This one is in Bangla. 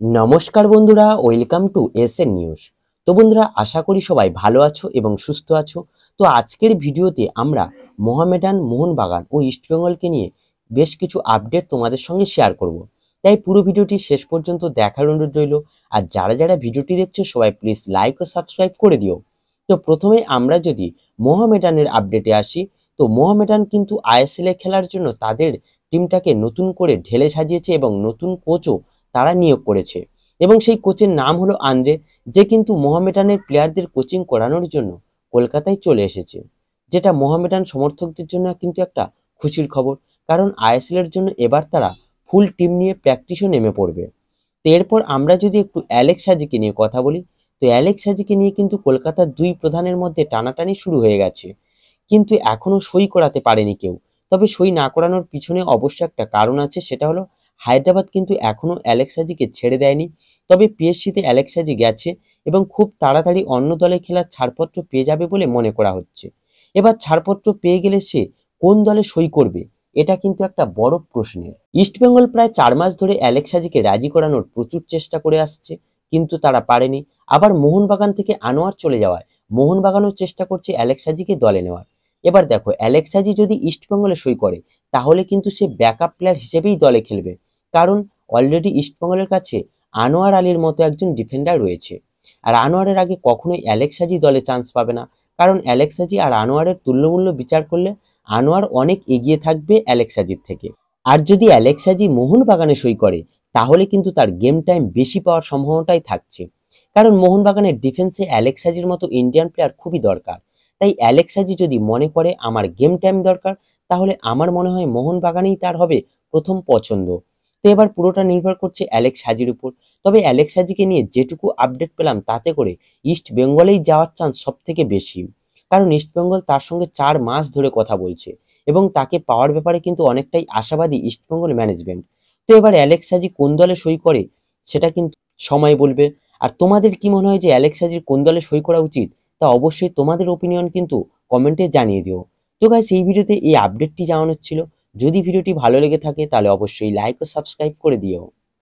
নমস্কার বন্ধুরা, ওয়েলকাম টু এসএন নিউজ। তো বন্ধুরা, আশা করি সবাই ভালো আছো এবং সুস্থ আছো। তো আজকের ভিডিওতে আমরা মোহামেডান, মোহনবাগান ও ইস্টবেঙ্গলকে নিয়ে বেশ কিছু আপডেট তোমাদের সঙ্গে শেয়ার করব। তাই পুরো ভিডিওটি শেষ পর্যন্ত দেখার অনুরোধ রইল। আর যারা যারা ভিডিওটি দেখছো সবাই প্লিজ লাইক ও সাবস্ক্রাইব করে দিও। তো প্রথমে আমরা যদি মোহামেডানের আপডেটে আসি, তো মোহামেডান কিন্তু আইএসএল এ খেলার জন্য তাদের টিমটাকে নতুন করে ঢেলে সাজিয়েছে এবং নতুন কোচও তারা নিয়োগ করেছে। এবং সেই কোচের নাম হলো আন্দ্রে, যে কিন্তু মোহামেডানের প্লেয়ারদের কোচিং করানোর জন্য কলকাতায় চলে এসেছে, যেটা মোহামেডান সমর্থকদের জন্য কিন্তু একটা খুশির খবর। কারণ আইএসএল এর জন্য এবার তারা ফুল টিম নিয়ে প্র্যাকটিসও নেমে পড়বে। তো এরপর আমরা যদি একটু অ্যালেক্স হাজিকে নিয়ে কথা বলি, তো অ্যালেক্স হাজিকে নিয়ে কিন্তু কলকাতার দুই প্রধানের মধ্যে টানাটানি শুরু হয়ে গেছে, কিন্তু এখনো সই করাতে পারেনি কেউ। তবে সই না করানোর পিছনে অবশ্য একটা কারণ আছে, সেটা হলো হায়দ্রাবাদ কিন্তু এখনো অ্যালেক্স হাজিকে ছেড়ে দেয়নি। তবে পিএসজিতে অ্যালেক্স হাজি গেছে এবং খুব তাড়াতাড়ি অন্য দলে খেলার ছাড়পত্র পেয়ে যাবে বলে মনে করা হচ্ছে। এবার ছাড়পত্র পেয়ে গেলে সে কোন দলে সই করবে, এটা কিন্তু একটা বড় প্রশ্নের। ইস্টবেঙ্গল প্রায় 4 মাস ধরে অ্যালেক্স হাজিকে রাজি করানোর প্রচুর চেষ্টা করে আসছে, কিন্তু তারা পারেনি। আবার মোহনবাগান থেকে আনোয়ার চলে যাওয়ায় মোহনবাগানও চেষ্টা করছে অ্যালেক্স হাজিকে দলে নেওয়ার। এবার দেখো, অ্যালেক্স হাজি যদি ইস্টবেঙ্গলে সই করে তাহলে কিন্তু সে ব্যাকআপ প্লেয়ার হিসেবেই দলে খেলবে, কারণ অলরেডি ইস্টবেঙ্গলের কাছে আনোয়ার আলীর মতো একজন ডিফেন্ডার রয়েছে। আর আনোয়ারের আগে কখনোই অ্যালেক্স হাজি দলে চান্স পাবে না, কারণ অ্যালেক্স হাজি আর আনোয়ারের তুল্যমূল্য বিচার করলে আনোয়ার অনেক এগিয়ে থাকবে অ্যালেক্স হাজির থেকে। আর যদি অ্যালেক্স হাজি মোহনবাগানে সই করে তাহলে কিন্তু তার গেম টাইম বেশি পাওয়ার সম্ভাবনাটাই থাকছে, কারণ মোহনবাগানের ডিফেন্সে অ্যালেক্স হাজির মতো ইন্ডিয়ান প্লেয়ার খুবই দরকার। তাই অ্যালেক্স হাজি যদি মনে করে আমার গেম টাইম দরকার, তাহলে আমার মনে হয় মোহনবাগানেই তার হবে প্রথম পছন্দ। তো এবার পুরোটা নির্ভর করছে অ্যালেক্স হাজির উপর। তবে অ্যালেক্স হাজিকে নিয়ে যেটুকু আপডেট পেলাম তাতে করে ইস্ট বেঙ্গলেই যাওয়ার চান্স সব থেকে বেশি, কারণ ইস্ট বেঙ্গল তার সঙ্গে 4 মাস ধরে কথা বলছে এবং তাকে পাওয়ার ব্যাপারে কিন্তু অনেকটাই আশাবাদী ইস্টবেঙ্গল ম্যানেজমেন্ট। তো এবার অ্যালেক্স হাজি কোন দলে সই করে সেটা কিন্তু সময় বলবে। আর তোমাদের কি মনে হয় যে অ্যালেক্স হাজির কোন দলে সই করা উচিত, তা অবশ্যই তোমাদের ওপিনিয়ন কিন্তু কমেন্টে জানিয়ে দিও। তো গাইস, এই ভিডিওতে এই আপডেটটি জানানোর ছিল। যদি ভিডিওটি ভালো লেগে থাকে তাহলে অবশ্যই লাইক ও সাবস্ক্রাইব করে দিও।